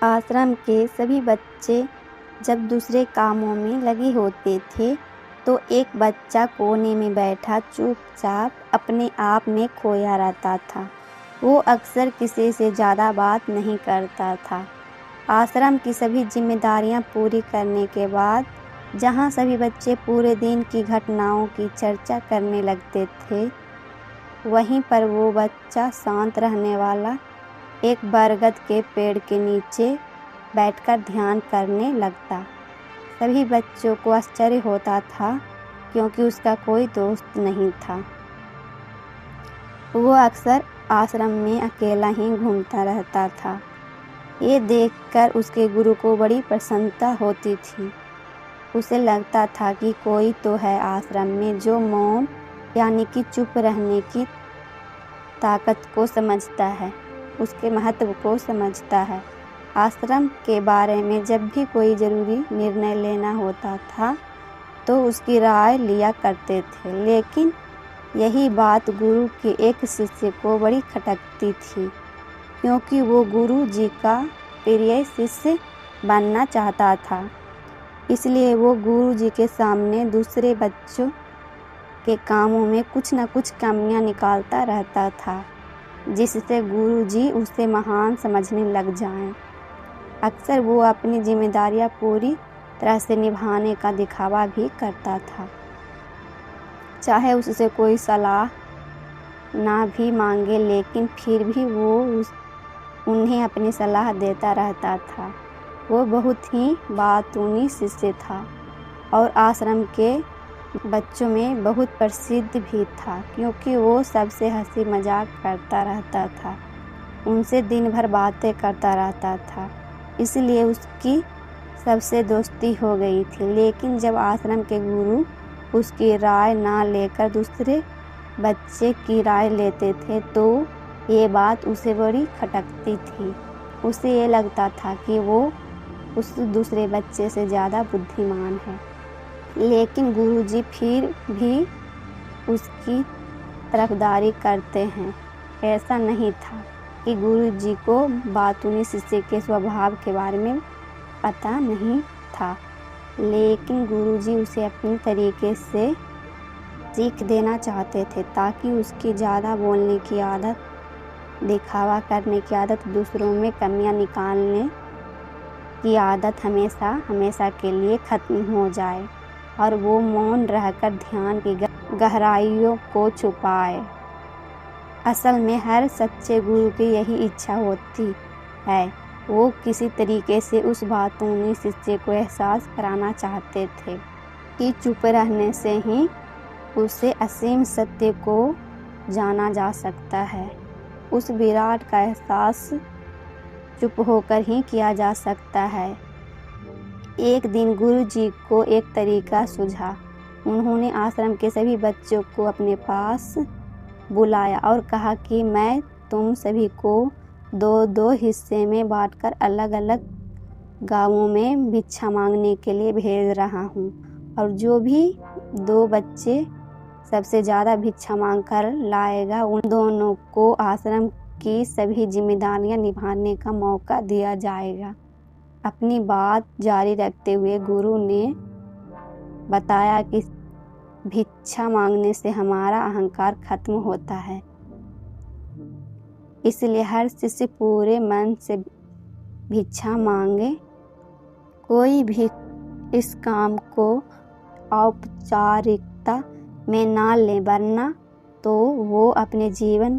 आश्रम के सभी बच्चे जब दूसरे कामों में लगे होते थे तो एक बच्चा कोने में बैठा चुपचाप अपने आप में खोया रहता था। वो अक्सर किसी से ज़्यादा बात नहीं करता था। आश्रम की सभी जिम्मेदारियां पूरी करने के बाद जहां सभी बच्चे पूरे दिन की घटनाओं की चर्चा करने लगते थे, वहीं पर वो बच्चा शांत रहने वाला एक बरगद के पेड़ के नीचे बैठकर ध्यान करने लगता। सभी बच्चों को आश्चर्य होता था क्योंकि उसका कोई दोस्त नहीं था। वो अक्सर आश्रम में अकेला ही घूमता रहता था। ये देखकर उसके गुरु को बड़ी प्रसन्नता होती थी। उसे लगता था कि कोई तो है आश्रम में जो मौन यानी कि चुप रहने की ताकत को समझता है, उसके महत्व को समझता है। आश्रम के बारे में जब भी कोई ज़रूरी निर्णय लेना होता था तो उसकी राय लिया करते थे, लेकिन यही बात गुरु के एक शिष्य को बड़ी खटकती थी क्योंकि वो गुरु जी का प्रिय शिष्य बनना चाहता था। इसलिए वो गुरु जी के सामने दूसरे बच्चों के कामों में कुछ न कुछ कमियां निकालता रहता था, जिससे गुरु जी उसे महान समझने लग जाएं। अक्सर वो अपनी जिम्मेदारियां पूरी तरह से निभाने का दिखावा भी करता था, चाहे उससे कोई सलाह ना भी मांगे, लेकिन फिर भी वो उन्हें अपनी सलाह देता रहता था। वो बहुत ही बातूनी शिष्य था और आश्रम के बच्चों में बहुत प्रसिद्ध भी था क्योंकि वो सबसे हंसी मजाक करता रहता था, उनसे दिन भर बातें करता रहता था। इसलिए उसकी सबसे दोस्ती हो गई थी। लेकिन जब आश्रम के गुरु उसकी राय ना लेकर दूसरे बच्चे की राय लेते थे तो ये बात उसे बड़ी खटकती थी। उसे ये लगता था कि वो उस दूसरे बच्चे से ज़्यादा बुद्धिमान है, लेकिन गुरुजी फिर भी उसकी तरफदारी करते हैं। ऐसा नहीं था कि गुरुजी को बातूनी शिष्य के स्वभाव के बारे में पता नहीं था, लेकिन गुरुजी उसे अपने तरीके से सीख देना चाहते थे ताकि उसकी ज़्यादा बोलने की आदत, दिखावा करने की आदत, दूसरों में कमियां निकालने की आदत हमेशा के लिए ख़त्म हो जाए और वो मौन रहकर ध्यान की गहराइयों को छुपाए। असल में हर सच्चे गुरु की यही इच्छा होती है। वो किसी तरीके से उस बातूनी शिष्य को एहसास कराना चाहते थे कि चुप रहने से ही उसे असीम सत्य को जाना जा सकता है। उस विराट का एहसास चुप होकर ही किया जा सकता है। एक दिन गुरु जी को एक तरीका सूझा। उन्होंने आश्रम के सभी बच्चों को अपने पास बुलाया और कहा कि मैं तुम सभी को दो दो हिस्से में बांटकर अलग अलग गांवों में भिक्षा मांगने के लिए भेज रहा हूँ, और जो भी दो बच्चे सबसे ज़्यादा भिक्षा मांग कर लाएगा उन दोनों को आश्रम की सभी जिम्मेदारियां निभाने का मौका दिया जाएगा। अपनी बात जारी रखते हुए गुरु ने बताया कि भिक्षा मांगने से हमारा अहंकार खत्म होता है, इसलिए हर शिष्य पूरे मन से भिक्षा मांगे। कोई भी इस काम को औपचारिकता में ना ले, वरना तो वो अपने जीवन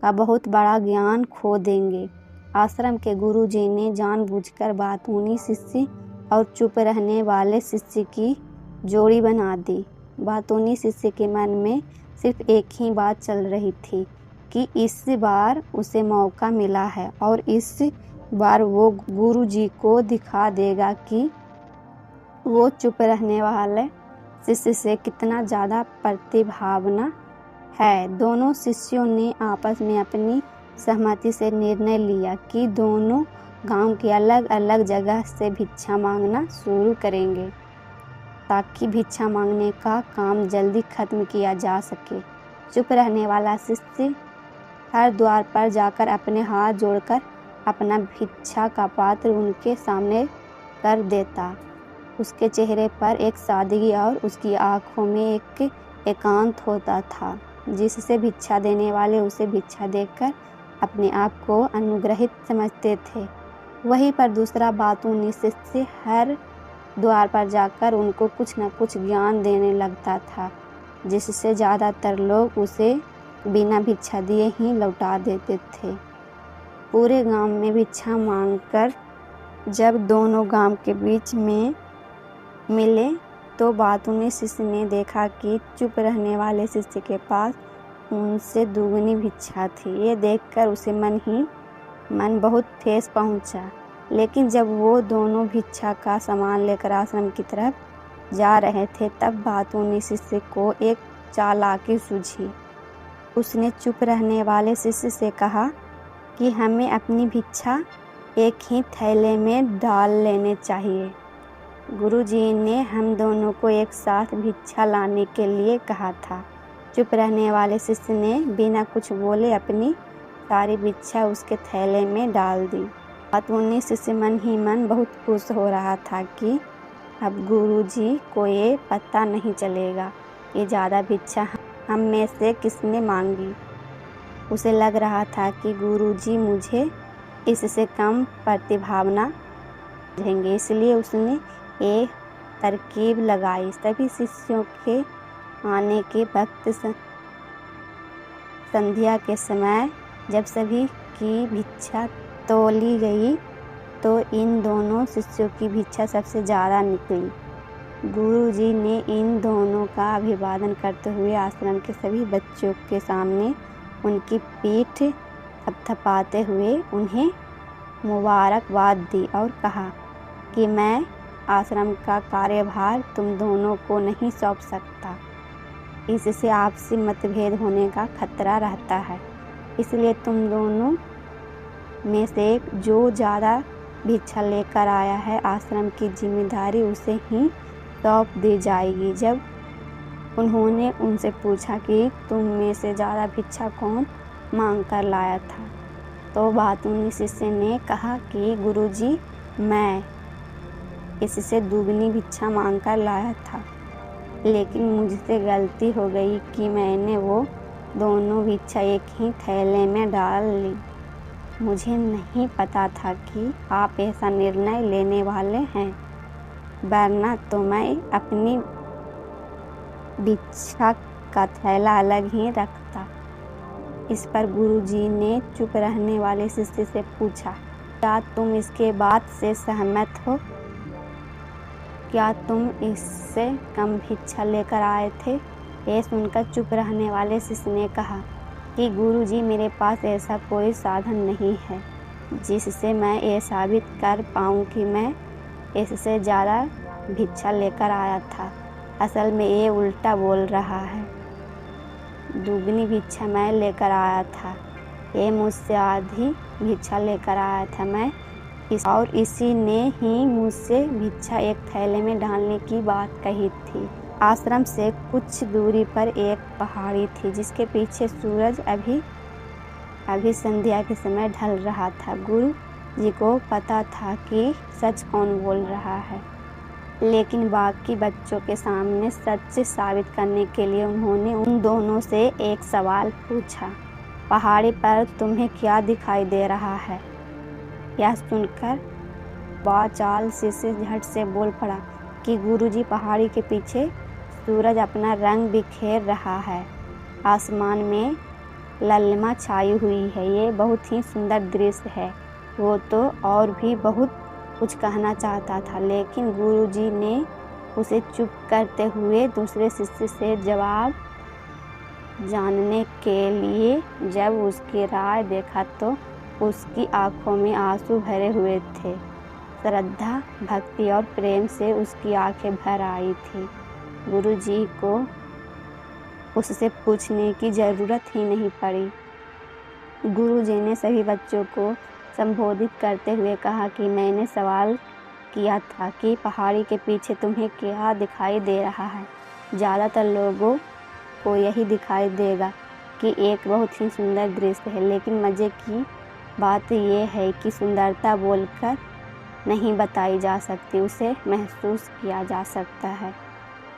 का बहुत बड़ा ज्ञान खो देंगे। आश्रम के गुरु जी ने जानबूझकर बातूनी शिष्य और चुप रहने वाले शिष्य की जोड़ी बना दी। बातूनी शिष्य के मन में सिर्फ एक ही बात चल रही थी कि इस बार उसे मौका मिला है और इस बार वो गुरु जी को दिखा देगा कि वो चुप रहने वाले शिष्य से कितना ज़्यादा प्रतिभावान है। दोनों शिष्यों ने आपस में अपनी सहमति से निर्णय लिया कि दोनों गांव के अलग अलग जगह से भिक्षा मांगना शुरू करेंगे ताकि भिक्षा मांगने का काम जल्दी खत्म किया जा सके। चुप रहने वाला शिष्य हर द्वार पर जाकर अपने हाथ जोड़कर अपना भिक्षा का पात्र उनके सामने कर देता। उसके चेहरे पर एक सादगी और उसकी आंखों में एक एकांत होता था, जिससे भिक्षा देने वाले उसे भिक्षा देकर अपने आप को अनुग्रहित समझते थे। वहीं पर दूसरा बातूनी शिष्य हर द्वार पर जाकर उनको कुछ न कुछ ज्ञान देने लगता था, जिससे ज़्यादातर लोग उसे बिना भिक्षा दिए ही लौटा देते थे। पूरे गांव में भिक्षा मांगकर जब दोनों गांव के बीच में मिले तो बातूनी शिष्य ने देखा कि चुप रहने वाले शिष्य के पास उनसे दुगनी भिक्षा थी। ये देखकर उसे मन ही मन बहुत ठेस पहुंचा। लेकिन जब वो दोनों भिक्षा का सामान लेकर आश्रम की तरफ जा रहे थे, तब बातूनी शिष्य को एक चालाकी सूझी। उसने चुप रहने वाले शिष्य से कहा कि हमें अपनी भिक्षा एक ही थैले में डाल लेने चाहिए। गुरुजी ने हम दोनों को एक साथ भिक्षा लाने के लिए कहा था। चुप रहने वाले शिष्य ने बिना कुछ बोले अपनी सारी भिक्षा उसके थैले में डाल दी। बातूनी शिष्य मन ही मन बहुत खुश हो रहा था कि अब गुरुजी को ये पता नहीं चलेगा कि ज़्यादा भिक्षा हम में से किसने मांगी। उसे लग रहा था कि गुरुजी मुझे इससे कम प्रतिभावना देंगे, इसलिए उसने एक तरकीब लगाई। सभी शिष्यों के आने के वक्त संध्या के समय जब सभी की भिक्षा तोली गई तो इन दोनों शिष्यों की भिक्षा सबसे ज़्यादा निकली। गुरुजी ने इन दोनों का अभिवादन करते हुए आश्रम के सभी बच्चों के सामने उनकी पीठ थपथपाते हुए उन्हें मुबारकबाद दी और कहा कि मैं आश्रम का कार्यभार तुम दोनों को नहीं सौंप सकता। इससे आपसी मतभेद होने का खतरा रहता है, इसलिए तुम दोनों में से जो ज़्यादा भिक्षा लेकर आया है, आश्रम की जिम्मेदारी उसे ही सौंप दी जाएगी। जब उन्होंने उनसे पूछा कि तुम में से ज़्यादा भिक्षा कौन मांग कर लाया था, तो बातूनी शिष्य ने कहा कि गुरुजी, मैं इससे दुगनी भिक्षा मांग कर लाया था, लेकिन मुझसे गलती हो गई कि मैंने वो दोनों भिक्षा एक ही थैले में डाल ली। मुझे नहीं पता था कि आप ऐसा निर्णय लेने वाले हैं, वरना तो मैं अपनी भिक्षा का थैला अलग ही रखता। इस पर गुरुजी ने चुप रहने वाले शिष्य से पूछा, क्या तुम इसके बात से सहमत हो? क्या तुम इससे कम भिक्षा लेकर आए थे? ये सुनकर चुप रहने वाले शिष्य ने कहा कि गुरुजी, मेरे पास ऐसा कोई साधन नहीं है जिससे मैं ये साबित कर पाऊँ कि मैं इससे ज़्यादा भिक्षा लेकर आया था। असल में ये उल्टा बोल रहा है। दुगनी भिक्षा मैं लेकर आया था, ये मुझसे आधी भिक्षा लेकर आया था मैं और इसी ने ही मुझसे भिक्षा एक थैले में डालने की बात कही थी। आश्रम से कुछ दूरी पर एक पहाड़ी थी जिसके पीछे सूरज अभी संध्या के समय ढल रहा था। गुरु जी को पता था कि सच कौन बोल रहा है, लेकिन बाकी बच्चों के सामने सच साबित करने के लिए उन्होंने उन दोनों से एक सवाल पूछा, पहाड़ी पर तुम्हें क्या दिखाई दे रहा है? यह सुनकर बाचाल शिष्य झट से बोल पड़ा कि गुरुजी, पहाड़ी के पीछे सूरज अपना रंग बिखेर रहा है। आसमान में ललिमा छाई हुई है, ये बहुत ही सुंदर दृश्य है। वो तो और भी बहुत कुछ कहना चाहता था, लेकिन गुरुजी ने उसे चुप करते हुए दूसरे शिष्य से जवाब जानने के लिए जब उसकी राह देखा तो उसकी आंखों में आंसू भरे हुए थे। श्रद्धा, भक्ति और प्रेम से उसकी आंखें भर आई थी। गुरुजी को उससे पूछने की ज़रूरत ही नहीं पड़ी। गुरुजी ने सभी बच्चों को संबोधित करते हुए कहा कि मैंने सवाल किया था कि पहाड़ी के पीछे तुम्हें क्या दिखाई दे रहा है। ज़्यादातर लोगों को यही दिखाई देगा कि एक बहुत ही सुंदर दृश्य है, लेकिन मज़े की बात ये है कि सुंदरता बोलकर नहीं बताई जा सकती, उसे महसूस किया जा सकता है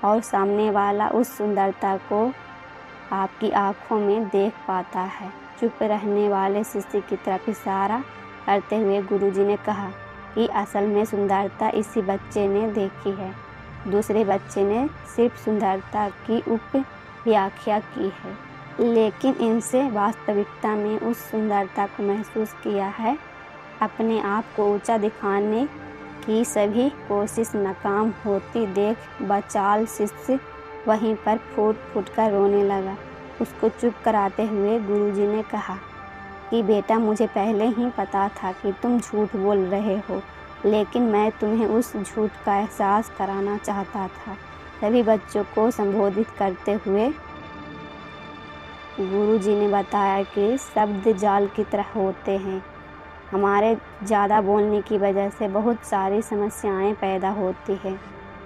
और सामने वाला उस सुंदरता को आपकी आँखों में देख पाता है। चुप रहने वाले शिष्य की तरफ इशारा करते हुए गुरुजी ने कहा कि असल में सुंदरता इसी बच्चे ने देखी है। दूसरे बच्चे ने सिर्फ सुंदरता की उपव्याख्या की है, लेकिन इनसे वास्तविकता में उस सुंदरता को महसूस किया है। अपने आप को ऊंचा दिखाने की सभी कोशिश नाकाम होती देख बचाल शिष्य वहीं पर फूट फूट कर रोने लगा। उसको चुप कराते हुए गुरुजी ने कहा कि बेटा, मुझे पहले ही पता था कि तुम झूठ बोल रहे हो, लेकिन मैं तुम्हें उस झूठ का एहसास कराना चाहता था। सभी बच्चों को संबोधित करते हुए गुरुजी ने बताया कि शब्द जाल की तरह होते हैं। हमारे ज़्यादा बोलने की वजह से बहुत सारी समस्याएं पैदा होती हैं।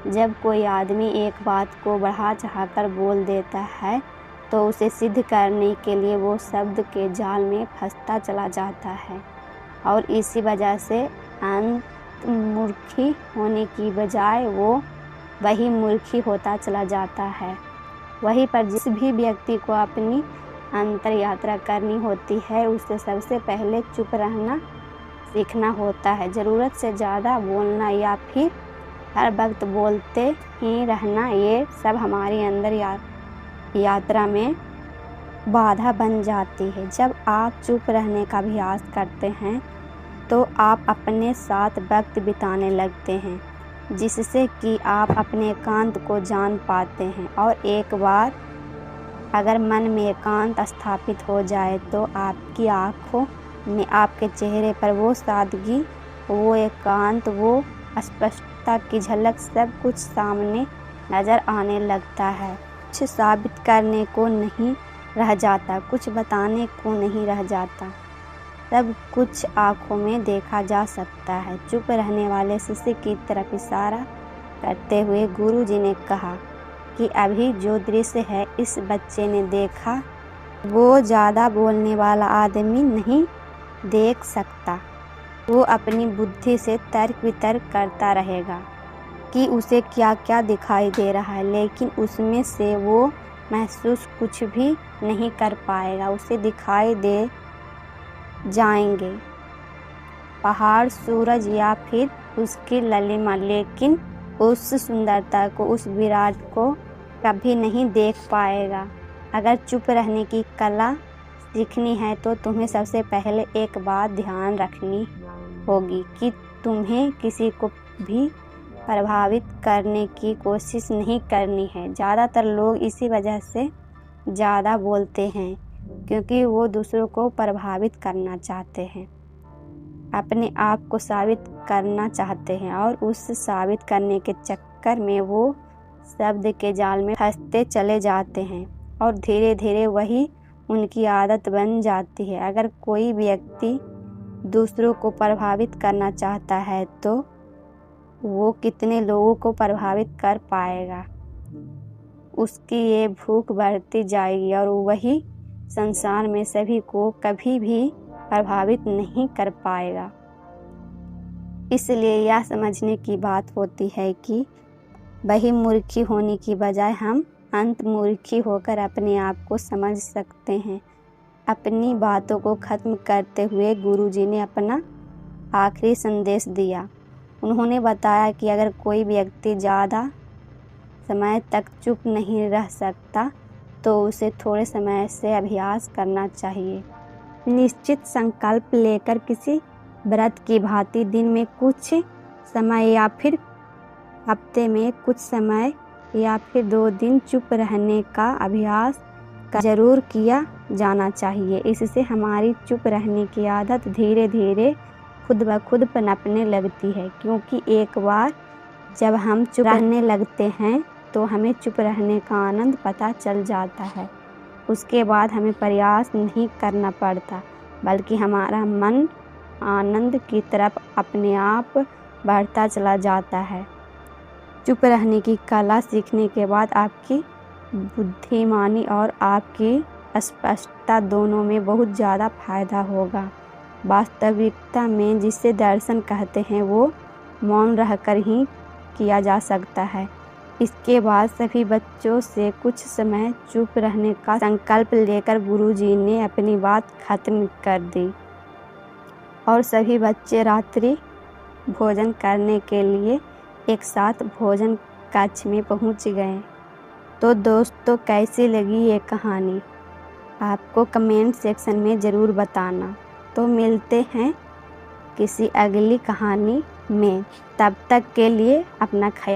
जब कोई आदमी एक बात को बढ़ा चढ़ाकर बोल देता है तो उसे सिद्ध करने के लिए वो शब्द के जाल में फंसता चला जाता है और इसी वजह से अंतर्मुखी होने की बजाय वो वही मूर्खी होता चला जाता है। वहीं पर जिस भी व्यक्ति को अपनी अंतर यात्रा करनी होती है उसे सबसे पहले चुप रहना सीखना होता है। ज़रूरत से ज़्यादा बोलना या फिर हर वक्त बोलते ही रहना, ये सब हमारी अंदर यात्रा में बाधा बन जाती है। जब आप चुप रहने का अभ्यास करते हैं तो आप अपने साथ वक्त बिताने लगते हैं, जिससे कि आप अपने एकांत को जान पाते हैं। और एक बार अगर मन में एकांत स्थापित हो जाए तो आपकी आँखों में, आपके चेहरे पर वो सादगी, वो एकांत, वो स्पष्टता की झलक, सब कुछ सामने नज़र आने लगता है। कुछ साबित करने को नहीं रह जाता, कुछ बताने को नहीं रह जाता, सब कुछ आँखों में देखा जा सकता है। चुप रहने वाले शिष्य की तरफ इशारा करते हुए गुरुजी ने कहा कि अभी जो दृश्य है इस बच्चे ने देखा, वो ज़्यादा बोलने वाला आदमी नहीं देख सकता। वो अपनी बुद्धि से तर्क वितर्क करता रहेगा कि उसे क्या क्या दिखाई दे रहा है, लेकिन उसमें से वो महसूस कुछ भी नहीं कर पाएगा। उसे दिखाई दे जाएंगे पहाड़, सूरज या फिर उसकी ललिमा, लेकिन उस सुंदरता को, उस विराट को कभी नहीं देख पाएगा। अगर चुप रहने की कला सीखनी है तो तुम्हें सबसे पहले एक बात ध्यान रखनी होगी कि तुम्हें किसी को भी प्रभावित करने की कोशिश नहीं करनी है। ज़्यादातर लोग इसी वजह से ज़्यादा बोलते हैं क्योंकि वो दूसरों को प्रभावित करना चाहते हैं, अपने आप को साबित करना चाहते हैं और उस साबित करने के चक्कर में वो शब्द के जाल में फंसते चले जाते हैं और धीरे धीरे वही उनकी आदत बन जाती है। अगर कोई व्यक्ति दूसरों को प्रभावित करना चाहता है तो वो कितने लोगों को प्रभावित कर पाएगा, उसकी ये भूख बढ़ती जाएगी और वही संसार में सभी को कभी भी प्रभावित नहीं कर पाएगा। इसलिए यह समझने की बात होती है कि बहिर्मुखी होने की बजाय हम अंतर्मुखी होकर अपने आप को समझ सकते हैं। अपनी बातों को ख़त्म करते हुए गुरुजी ने अपना आखिरी संदेश दिया। उन्होंने बताया कि अगर कोई व्यक्ति ज़्यादा समय तक चुप नहीं रह सकता तो उसे थोड़े समय से अभ्यास करना चाहिए। निश्चित संकल्प लेकर किसी व्रत की भांति दिन में कुछ समय या फिर हफ्ते में कुछ समय या फिर 2 दिन चुप रहने का अभ्यास ज़रूर किया जाना चाहिए। इससे हमारी चुप रहने की आदत धीरे धीरे खुद ब खुद पनपने लगती है, क्योंकि एक बार जब हम चुप रहने लगते हैं तो हमें चुप रहने का आनंद पता चल जाता है। उसके बाद हमें प्रयास नहीं करना पड़ता, बल्कि हमारा मन आनंद की तरफ अपने आप बढ़ता चला जाता है। चुप रहने की कला सीखने के बाद आपकी बुद्धिमानी और आपकी स्पष्टता दोनों में बहुत ज़्यादा फायदा होगा। वास्तविकता में जिसे दर्शन कहते हैं वो मौन रहकर ही किया जा सकता है। इसके बाद सभी बच्चों से कुछ समय चुप रहने का संकल्प लेकर गुरुजी ने अपनी बात खत्म कर दी और सभी बच्चे रात्रि भोजन करने के लिए एक साथ भोजन कक्ष में पहुंच गए। तो दोस्तों, कैसी लगी ये कहानी आपको कमेंट सेक्शन में ज़रूर बताना। तो मिलते हैं किसी अगली कहानी में, तब तक के लिए अपना ख्याल